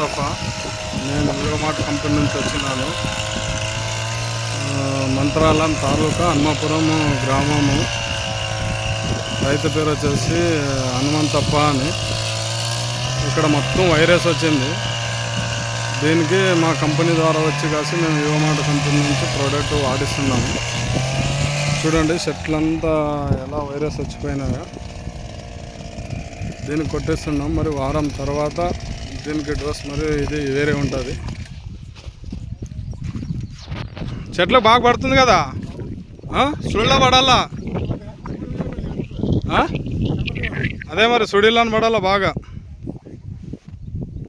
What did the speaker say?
ముస్తఫా. నేను వివోమార్ట్ కంపెనీ నుంచి వచ్చినాను. మంత్రాలయం తాలూకా హనుమాపురం గ్రామము. రైతు పేరు వచ్చేసి హనుమంతప్ప అని. ఇక్కడ మొత్తం వైరస్ వచ్చింది. దీనికి మా కంపెనీ ద్వారా వచ్చి కాసి మేము వివోమార్ట్ కంపెనీ నుంచి ప్రోడక్ట్ వాడిస్తున్నాము. చూడండి చెట్లంతా ఎలా వైరస్ వచ్చిపోయినాయో. దీనికి కొట్టేస్తున్నాం. మరి వారం తర్వాత దీనికి డోస్ మరి ఇది వేరే ఉంటుంది. చెట్లకు బాగా పడుతుంది కదా, సుడిలో పడాలా. అదే మరి సుడిలో పడాలా బాగా.